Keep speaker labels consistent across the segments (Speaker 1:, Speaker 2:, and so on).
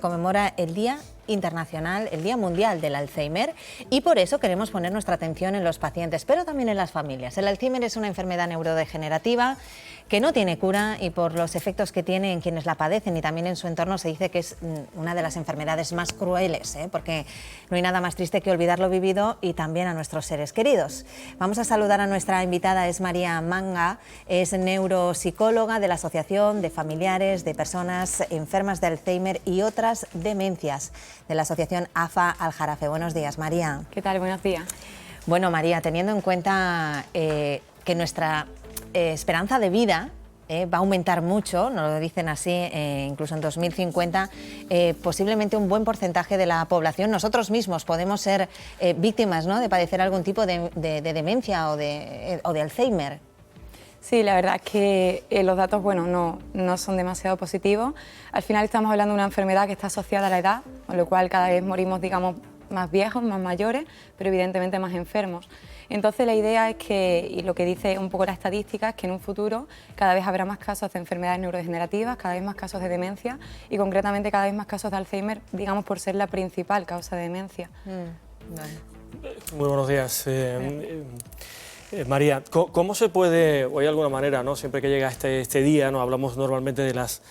Speaker 1: conmemora el Día Internacional, el Día Mundial del Alzheimer, y por eso queremos poner nuestra atención en los pacientes, pero también en las familias. El Alzheimer es una enfermedad neurodegenerativa que no tiene cura y por los efectos que tiene en quienes la padecen y también en su entorno se dice que es una de las enfermedades más crueles, porque no hay nada más triste que olvidar lo vivido y también a nuestros seres queridos. Vamos a saludar a nuestra invitada, es María Manga, es neuropsicóloga de la Asociación de Familiares de Personas Enfermas de Alzheimer y otras demencias de la Asociación AFA Aljarafe. Buenos días, María.
Speaker 2: ¿Qué tal? Buenos días.
Speaker 1: Bueno, María, teniendo en cuenta que nuestra esperanza de vida va a aumentar mucho, nos lo dicen así, incluso en 2050, posiblemente un buen porcentaje de la población, nosotros mismos podemos ser víctimas, ¿no?, de padecer algún tipo de demencia o de Alzheimer.
Speaker 2: Sí, la verdad es que los datos no son demasiado positivos. Al final estamos hablando de una enfermedad que está asociada a la edad, con lo cual cada vez morimos, digamos, más viejos, más mayores, pero evidentemente más enfermos. Entonces la idea es que, y lo que dice un poco la estadística, es que en un futuro cada vez habrá más casos de enfermedades neurodegenerativas, cada vez más casos de demencia y concretamente cada vez más casos de Alzheimer, digamos, por ser la principal causa de demencia.
Speaker 3: Vale. Muy buenos días. María, ¿cómo se puede, o hay alguna manera, ¿no?, siempre que llega este día, ¿no?, hablamos normalmente de las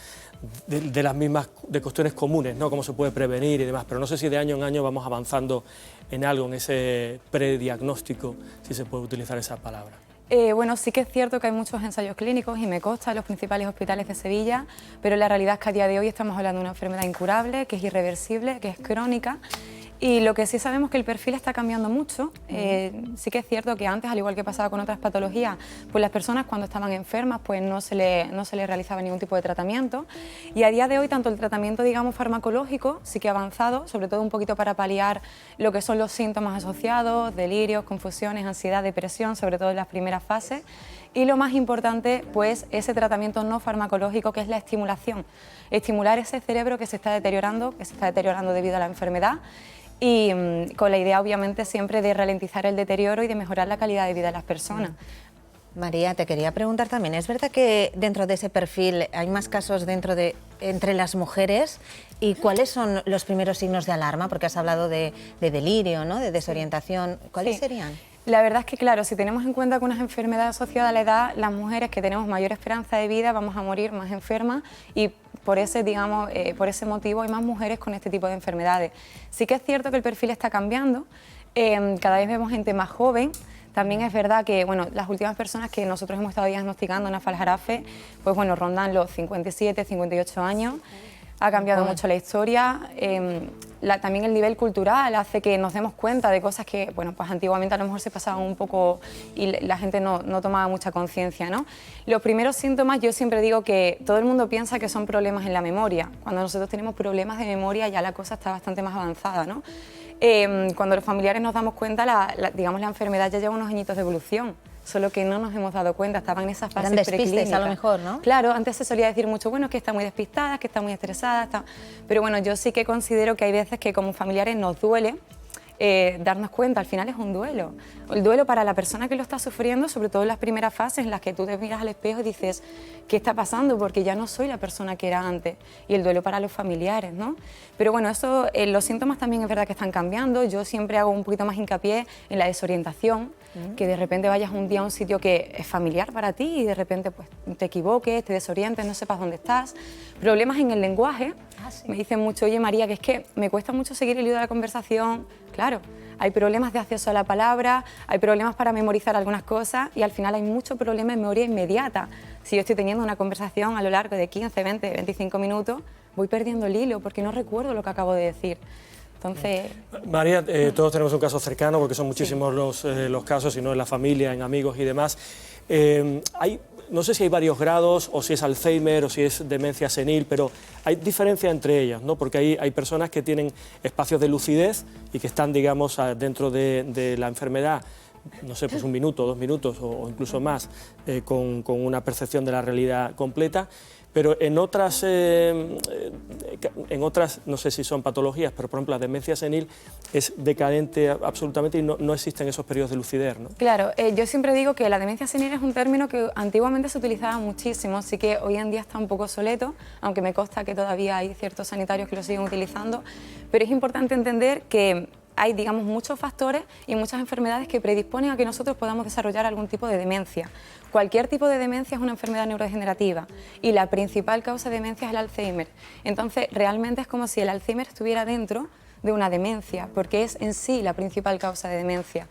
Speaker 3: mismas cuestiones comunes, ¿no?, cómo se puede prevenir y demás, pero no sé si de año en año vamos avanzando en algo, en ese prediagnóstico, si se puede utilizar esa palabra.
Speaker 2: Bueno, sí que es cierto que hay muchos ensayos clínicos y me consta en los principales hospitales de Sevilla, pero la realidad es que a día de hoy estamos hablando de una enfermedad incurable, que es irreversible, que es crónica. Y lo que sí sabemos es que el perfil está cambiando mucho. Sí que es cierto que antes, al igual que pasaba con otras patologías, pues las personas cuando estaban enfermas pues no se les realizaba ningún tipo de tratamiento. Y a día de hoy tanto el tratamiento, digamos, farmacológico sí que ha avanzado, sobre todo un poquito para paliar lo que son los síntomas asociados, delirios, confusiones, ansiedad, depresión, sobre todo en las primeras fases. Y lo más importante, pues, ese tratamiento no farmacológico, que es la estimulación. Estimular ese cerebro que se está deteriorando debido a la enfermedad, y con la idea, obviamente, siempre de ralentizar el deterioro y de mejorar la calidad de vida de las personas.
Speaker 1: María, te quería preguntar también, ¿es verdad que dentro de ese perfil hay más casos entre las mujeres? ¿Y cuáles son los primeros signos de alarma? Porque has hablado de delirio, ¿no?, de desorientación. ¿Cuáles serían?
Speaker 2: La verdad es que, claro, si tenemos en cuenta que una enfermedad asociada a la edad, las mujeres que tenemos mayor esperanza de vida vamos a morir más enfermas y por ese motivo hay más mujeres con este tipo de enfermedades. Sí que es cierto que el perfil está cambiando, cada vez vemos gente más joven. También es verdad que, bueno, las últimas personas que nosotros hemos estado diagnosticando en AFA Aljarafe, pues bueno, rondan los 57, 58 años. Ha cambiado mucho la historia, también el nivel cultural hace que nos demos cuenta de cosas que, bueno, pues antiguamente a lo mejor se pasaban un poco y la gente no tomaba mucha conciencia, ¿no? Los primeros síntomas, yo siempre digo que todo el mundo piensa que son problemas en la memoria. Cuando nosotros tenemos problemas de memoria ya la cosa está bastante más avanzada, ¿no? Cuando los familiares nos damos cuenta, digamos, la enfermedad ya lleva unos añitos de evolución. Solo que no nos hemos dado cuenta, estaban en esas fases preclínicas.
Speaker 1: A lo mejor, ¿no?
Speaker 2: Claro, antes se solía decir mucho, bueno, es que está muy despistada, es que está muy estresada, pero bueno, yo sí que considero que hay veces que como familiares nos duele darnos cuenta, al final es un duelo. El duelo para la persona que lo está sufriendo, sobre todo en las primeras fases en las que tú te miras al espejo y dices, ¿qué está pasando? Porque ya no soy la persona que era antes. Y el duelo para los familiares, ¿no? Pero bueno, los síntomas también es verdad que están cambiando. Yo siempre hago un poquito más hincapié en la desorientación, que de repente vayas un día a un sitio que es familiar para ti y de repente pues te equivoques, te desorientes, no sepas dónde estás. Problemas en el lenguaje. Sí. Me dicen mucho, oye María, que es que me cuesta mucho seguir el hilo de la conversación. Claro, hay problemas de acceso a la palabra, hay problemas para memorizar algunas cosas y al final hay mucho problema en memoria inmediata. Si yo estoy teniendo una conversación a lo largo de 15, 20, 25 minutos, voy perdiendo el hilo porque no recuerdo lo que acabo de decir. Entonces...
Speaker 3: María, todos tenemos un caso cercano porque son muchísimos los casos, y no en la familia, en amigos y demás. No sé si hay varios grados, o si es Alzheimer, o si es demencia senil, pero hay diferencia entre ellas, ¿no? Porque hay personas que tienen espacios de lucidez y que están, digamos, dentro de la enfermedad, no sé, pues 1 minuto, 2 minutos o incluso más, con una percepción de la realidad completa. pero en otras, no sé si son patologías, pero por ejemplo la demencia senil es decadente absolutamente y no existen esos periodos de lucidez, ¿no?
Speaker 2: Claro, yo siempre digo que la demencia senil es un término que antiguamente se utilizaba muchísimo, así que hoy en día está un poco obsoleto, aunque me consta que todavía hay ciertos sanitarios que lo siguen utilizando, pero es importante entender que hay, digamos, muchos factores y muchas enfermedades que predisponen a que nosotros podamos desarrollar algún tipo de demencia. Cualquier tipo de demencia es una enfermedad neurodegenerativa y la principal causa de demencia es el Alzheimer. Entonces, realmente es como si el Alzheimer estuviera dentro de una demencia, porque es en sí la principal causa de demencia.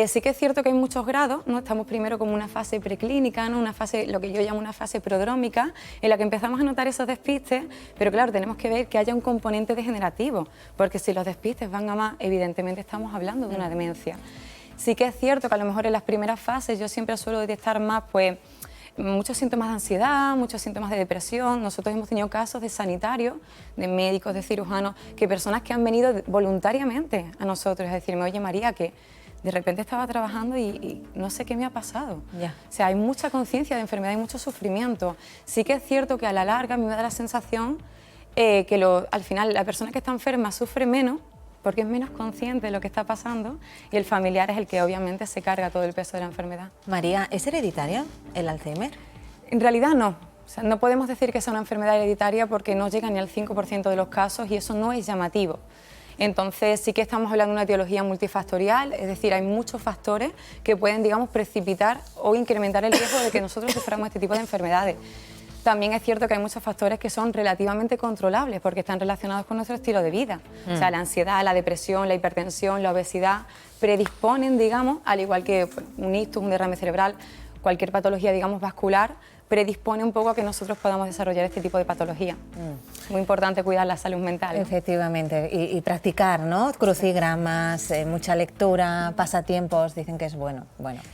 Speaker 2: Sí que es cierto que hay muchos grados, ¿no? Estamos primero como una fase preclínica, ¿no? Una fase, lo que yo llamo una fase prodrómica, en la que empezamos a notar esos despistes, pero claro, tenemos que ver que haya un componente degenerativo, porque si los despistes van a más, evidentemente estamos hablando de una demencia. Sí que es cierto que a lo mejor en las primeras fases yo siempre suelo detectar más, pues, muchos síntomas de ansiedad, muchos síntomas de depresión. Nosotros hemos tenido casos de sanitarios, de médicos, de cirujanos, que personas que han venido voluntariamente a nosotros a decirme, oye María, que de repente estaba trabajando y no sé qué me ha pasado.
Speaker 1: Ya.
Speaker 2: O sea, hay mucha conciencia de enfermedad y mucho sufrimiento. Sí que es cierto que a la larga a mí me da la sensación que al final la persona que está enferma sufre menos porque es menos consciente de lo que está pasando y el familiar es el que obviamente se carga todo el peso de la enfermedad.
Speaker 1: María, ¿es hereditaria el Alzheimer?
Speaker 2: En realidad no. O sea, no podemos decir que sea una enfermedad hereditaria porque no llega ni al 5% de los casos y eso no es llamativo. Entonces sí que estamos hablando de una etiología multifactorial, es decir, hay muchos factores que pueden, digamos, precipitar o incrementar el riesgo de que nosotros suframos este tipo de enfermedades. También es cierto que hay muchos factores que son relativamente controlables porque están relacionados con nuestro estilo de vida. O sea, la ansiedad, la depresión, la hipertensión, la obesidad predisponen, digamos, al igual que un ictus, un derrame cerebral, cualquier patología, digamos, vascular, predispone un poco a que nosotros podamos desarrollar este tipo de patología. Muy importante cuidar la salud mental.
Speaker 1: Efectivamente, y practicar, ¿no? Crucigramas, mucha lectura, pasatiempos, dicen que es bueno.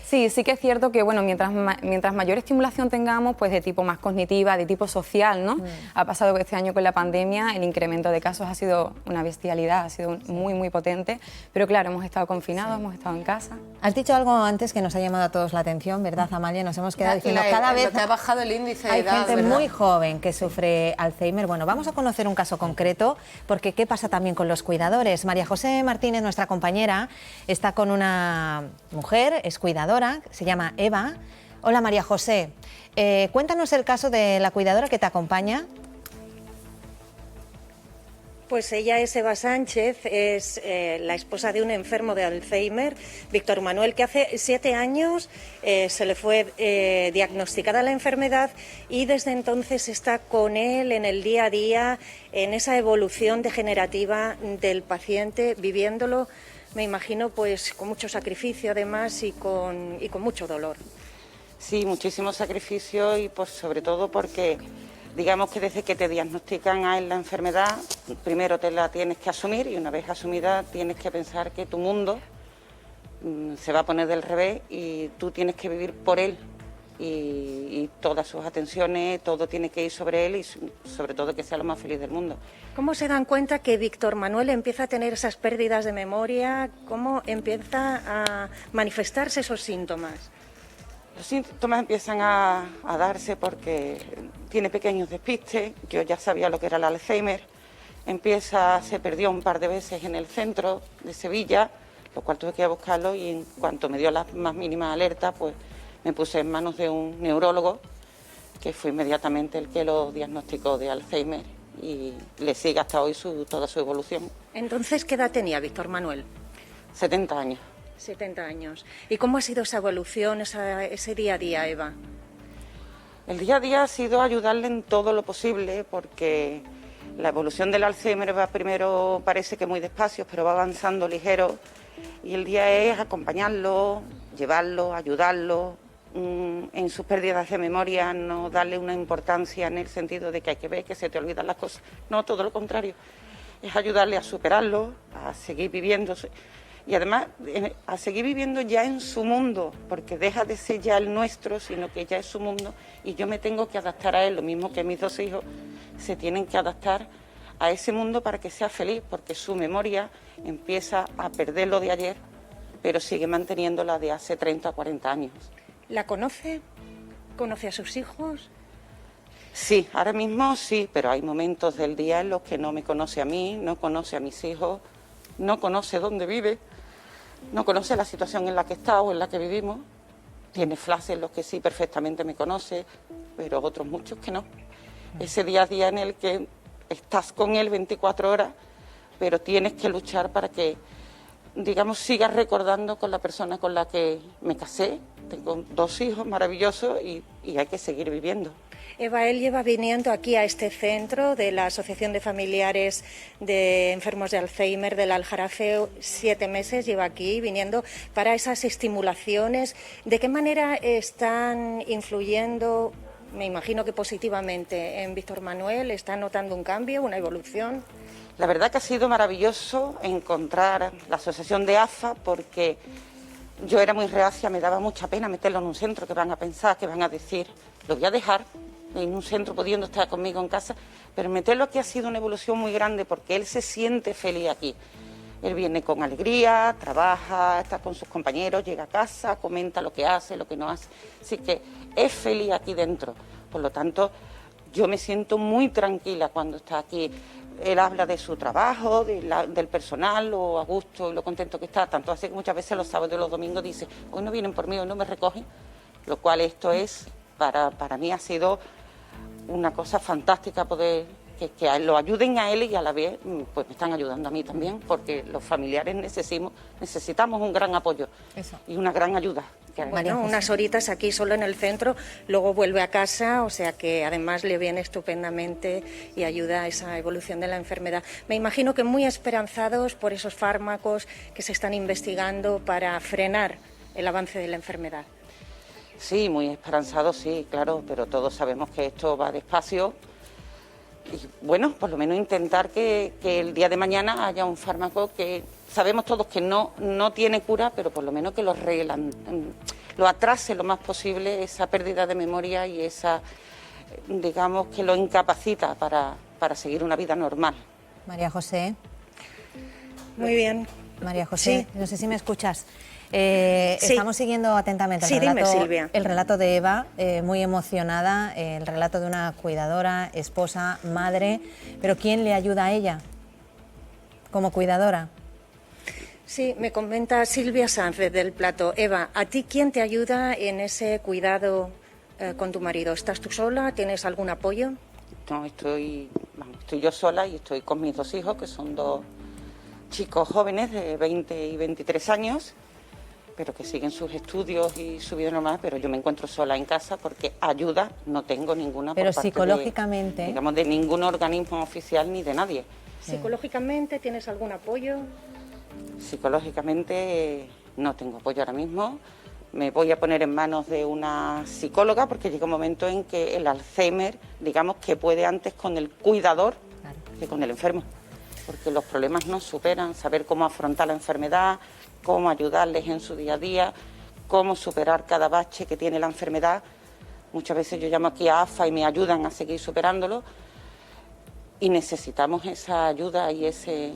Speaker 2: Sí, sí que es cierto que, bueno, mientras mayor estimulación tengamos, pues de tipo más cognitiva, de tipo social, ¿no? Ha pasado que este año con la pandemia el incremento de casos ha sido una bestialidad, ha sido muy, muy potente, pero claro, hemos estado confinados, hemos estado en casa.
Speaker 1: Has dicho algo antes que nos ha llamado a todos la atención, ¿verdad, Amalia? Nos hemos quedado diciendo cada vez...
Speaker 4: Lo que ha bajado el índice de
Speaker 1: hay
Speaker 4: edad,
Speaker 1: gente
Speaker 4: ¿verdad?
Speaker 1: muy joven que sufre Alzheimer. Bueno, vamos a conocer un caso concreto, porque ¿qué pasa también con los cuidadores? María José Martínez, nuestra compañera, está con una mujer, es cuidadora, se llama Eva. Hola María José, cuéntanos el caso de la cuidadora que te acompaña.
Speaker 5: Pues ella es Eva Sánchez, es la esposa de un enfermo de Alzheimer, Víctor Manuel, que hace 7 años se le fue diagnosticada la enfermedad y desde entonces está con él en el día a día, en esa evolución degenerativa del paciente, viviéndolo, me imagino, pues con mucho sacrificio además y con mucho dolor.
Speaker 6: Sí, muchísimo sacrificio y pues sobre todo porque... Digamos que desde que te diagnostican a él la enfermedad, primero te la tienes que asumir y una vez asumida tienes que pensar que tu mundo se va a poner del revés y tú tienes que vivir por él y todas sus atenciones, todo tiene que ir sobre él y sobre todo que sea lo más feliz del mundo.
Speaker 5: ¿Cómo se dan cuenta que Víctor Manuel empieza a tener esas pérdidas de memoria? ¿Cómo empieza a manifestarse esos síntomas?
Speaker 6: Los síntomas empiezan a darse porque tiene pequeños despistes, yo ya sabía lo que era el Alzheimer, se perdió un par de veces en el centro de Sevilla, lo cual tuve que ir a buscarlo y en cuanto me dio las más mínimas alertas, pues me puse en manos de un neurólogo, que fue inmediatamente el que lo diagnosticó de Alzheimer y le sigue hasta hoy toda su evolución.
Speaker 5: Entonces, ¿qué edad tenía Víctor Manuel?
Speaker 6: 70 años.
Speaker 5: 70 años. ¿Y cómo ha sido esa evolución, ese día a día, Eva?
Speaker 6: El día a día ha sido ayudarle en todo lo posible, porque la evolución del Alzheimer va primero, parece que muy despacio, pero va avanzando ligero, y el día es acompañarlo, llevarlo, ayudarlo, en sus pérdidas de memoria, no darle una importancia en el sentido de que hay que ver que se te olvidan las cosas, no, todo lo contrario, es ayudarle a superarlo, a seguir viviendo. Y además a seguir viviendo ya en su mundo, porque deja de ser ya el nuestro, sino que ya es su mundo y yo me tengo que adaptar a él, lo mismo que mis 2 hijos se tienen que adaptar a ese mundo para que sea feliz, porque su memoria empieza a perder lo de ayer, pero sigue manteniendo la de hace 30 o 40 años.
Speaker 5: ¿La conoce? ¿Conoce a sus hijos?
Speaker 6: Sí, ahora mismo sí, pero hay momentos del día en los que no me conoce a mí, no conoce a mis hijos, no conoce dónde vive, no conoce la situación en la que está o en la que vivimos. Tiene flashes en los que sí perfectamente me conoce, pero otros muchos que no. Ese día a día en el que estás con él 24 horas, pero tienes que luchar para que, digamos, sigas recordando con la persona con la que me casé. Tengo 2 hijos maravillosos y hay que seguir viviendo.
Speaker 5: Eva, él lleva viniendo aquí a este centro de la Asociación de Familiares de Enfermos de Alzheimer del Aljarafe 7 meses, lleva aquí viniendo para esas estimulaciones. ¿De qué manera están influyendo, me imagino que positivamente, en Víctor Manuel? ¿Está notando un cambio, una evolución?
Speaker 6: La verdad que ha sido maravilloso encontrar la asociación de AFA porque yo era muy reacia, me daba mucha pena meterlo en un centro, que van a pensar, que van a decir, lo voy a dejar en un centro pudiendo estar conmigo en casa, pero meterlo aquí ha sido una evolución muy grande porque él se siente feliz aquí. Él viene con alegría, trabaja, está con sus compañeros, llega a casa, comenta lo que hace, lo que no hace. Así que es feliz aquí dentro. Por lo tanto, yo me siento muy tranquila cuando está aquí. Él habla de su trabajo, del personal, lo a gusto y lo contento que está. Tanto así que muchas veces los sábados y los domingos dice, hoy no vienen por mí, hoy no me recogen. Lo cual esto es, para mí ha sido una cosa fantástica poder que lo ayuden a él y a la vez pues me están ayudando a mí también, porque los familiares necesitamos un gran apoyo y una gran ayuda.
Speaker 5: Bueno, unas horitas aquí solo en el centro, luego vuelve a casa, o sea que además le viene estupendamente y ayuda a esa evolución de la enfermedad. Me imagino que muy esperanzados por esos fármacos que se están investigando para frenar el avance de la enfermedad.
Speaker 6: Sí, muy esperanzados, sí, claro, pero todos sabemos que esto va despacio. Y bueno, por lo menos intentar que el día de mañana haya un fármaco que sabemos todos que no tiene cura, pero por lo menos que lo atrase lo más posible esa pérdida de memoria y esa, digamos, que lo incapacita para seguir una vida normal.
Speaker 1: María José.
Speaker 5: Muy bien.
Speaker 1: María José,
Speaker 5: Sí.
Speaker 1: no sé si me escuchas.
Speaker 5: Sí.
Speaker 1: Estamos siguiendo atentamente
Speaker 5: Sí, dime, Silvia.
Speaker 1: el relato de Eva, muy emocionada, el relato de una cuidadora, esposa, madre, pero ¿quién le ayuda a ella como cuidadora?
Speaker 5: Sí, me comenta Silvia Sánchez del Plato. Eva, ¿a ti quién te ayuda en ese cuidado con tu marido? ¿Estás tú sola? ¿Tienes algún apoyo?
Speaker 6: No, estoy yo sola y estoy con mis 2 hijos, que son 2 chicos jóvenes de 20 y 23 años, pero que siguen sus estudios y su vida normal, pero yo me encuentro sola en casa porque ayuda no tengo ninguna
Speaker 1: Pero
Speaker 6: por parte
Speaker 1: psicológicamente...
Speaker 6: digamos, de ningún organismo oficial ni de nadie.
Speaker 5: ¿Psicológicamente tienes algún apoyo?
Speaker 6: Psicológicamente no tengo apoyo ahora mismo. Me voy a poner en manos de una psicóloga porque llega un momento en que el Alzheimer, digamos que puede antes con el cuidador que con el enfermo, porque los problemas nos superan, saber cómo afrontar la enfermedad, cómo ayudarles en su día a día, cómo superar cada bache que tiene la enfermedad. Muchas veces yo llamo aquí a AFA y me ayudan a seguir superándolo y necesitamos esa ayuda y ese,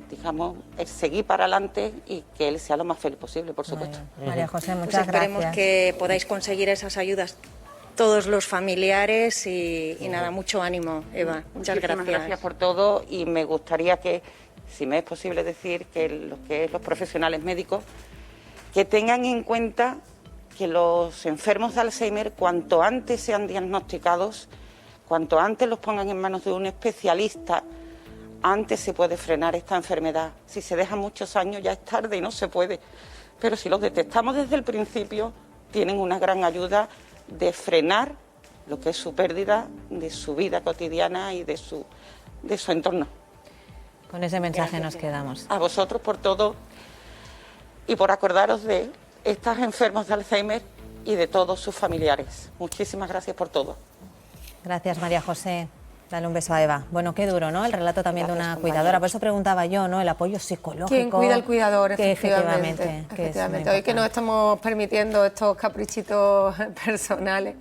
Speaker 6: digamos, el seguir para adelante y que él sea lo más feliz posible, por supuesto.
Speaker 1: María José,
Speaker 5: Pues
Speaker 1: muchas
Speaker 5: esperemos
Speaker 1: gracias.
Speaker 5: que podáis conseguir esas ayudas todos los familiares y nada, mucho ánimo, Eva. Muchas
Speaker 6: Muchísimas gracias por todo y me gustaría que, si me es posible decir, que los profesionales médicos que tengan en cuenta que los enfermos de Alzheimer, cuanto antes sean diagnosticados, cuanto antes los pongan en manos de un especialista, antes se puede frenar esta enfermedad. Si se deja muchos años ya es tarde y no se puede. Pero si los detectamos desde el principio, tienen una gran ayuda de frenar lo que es su pérdida de su vida cotidiana y de su entorno.
Speaker 1: Con ese mensaje nos quedamos.
Speaker 6: A vosotros por todo y por acordaros de estos enfermos de Alzheimer y de todos sus familiares. Muchísimas gracias por todo.
Speaker 1: Gracias, María José. Dale un beso a Eva. Bueno, qué duro, ¿no? El relato también
Speaker 6: Gracias,
Speaker 1: de una
Speaker 6: compañeros.
Speaker 1: cuidadora. Por eso preguntaba yo, ¿no? El apoyo psicológico.
Speaker 4: ¿Quién cuida al cuidador?
Speaker 1: Que
Speaker 4: Efectivamente.
Speaker 1: que es muy
Speaker 4: Efectivamente. Hoy que nos
Speaker 1: importante.
Speaker 4: estamos permitiendo estos caprichitos personales,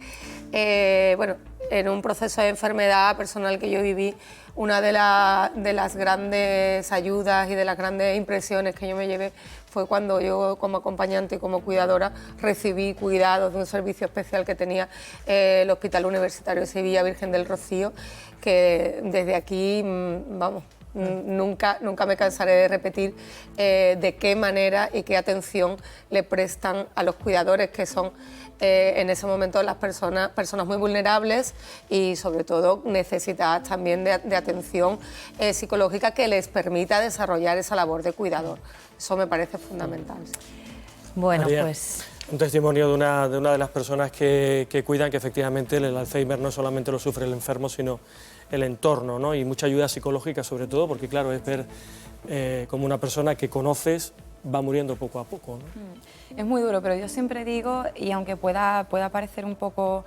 Speaker 4: bueno, en un proceso de enfermedad personal que yo viví, una de las grandes ayudas y de las grandes impresiones que yo me llevé fue cuando yo, como acompañante y como cuidadora, recibí cuidados de un servicio especial que tenía el Hospital Universitario de Sevilla Virgen del Rocío, que desde aquí, vamos, nunca me cansaré de repetir de qué manera y qué atención le prestan a los cuidadores, que son en ese momento las personas muy vulnerables y sobre todo necesitadas también de atención psicológica que les permita desarrollar esa labor de cuidador. Eso me parece fundamental.
Speaker 1: Bueno,
Speaker 3: María,
Speaker 1: pues...
Speaker 3: un testimonio de una de las personas que cuidan que efectivamente el Alzheimer no solamente lo sufre el enfermo, sino el entorno, ¿no? Y mucha ayuda psicológica sobre todo, porque claro, es ver como una persona que conoces va muriendo poco a poco, ¿no?
Speaker 2: Es muy duro, pero yo siempre digo, y aunque pueda parecer un poco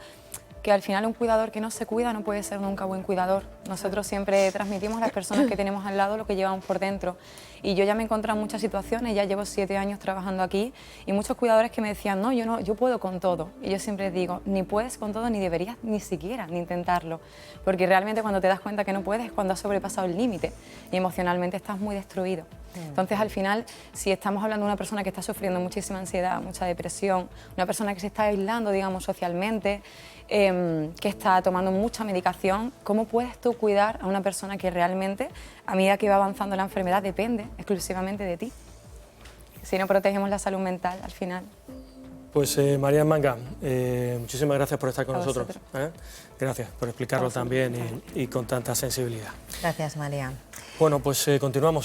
Speaker 2: que al final un cuidador que no se cuida no puede ser nunca buen cuidador. Nosotros siempre transmitimos a las personas que tenemos al lado lo que llevamos por dentro. Y yo ya me he encontrado en muchas situaciones, ya llevo 7 años trabajando aquí, y muchos cuidadores que me decían, no, yo puedo con todo. Y yo siempre digo, ni puedes con todo, ni deberías ni siquiera ni intentarlo. Porque realmente cuando te das cuenta que no puedes es cuando has sobrepasado el límite y emocionalmente estás muy destruido. Entonces, al final, si estamos hablando de una persona que está sufriendo muchísima ansiedad, mucha depresión, una persona que se está aislando, digamos, socialmente, que está tomando mucha medicación, ¿cómo puedes tú cuidar a una persona que realmente, a medida que va avanzando la enfermedad, depende exclusivamente de ti? Si no protegemos la salud mental, al final.
Speaker 3: Pues María Manga, muchísimas gracias por estar con
Speaker 2: A
Speaker 3: nosotros.
Speaker 2: vosotros.
Speaker 3: Gracias por explicarlo también y con tanta sensibilidad.
Speaker 1: Gracias, María.
Speaker 3: Bueno, pues continuamos.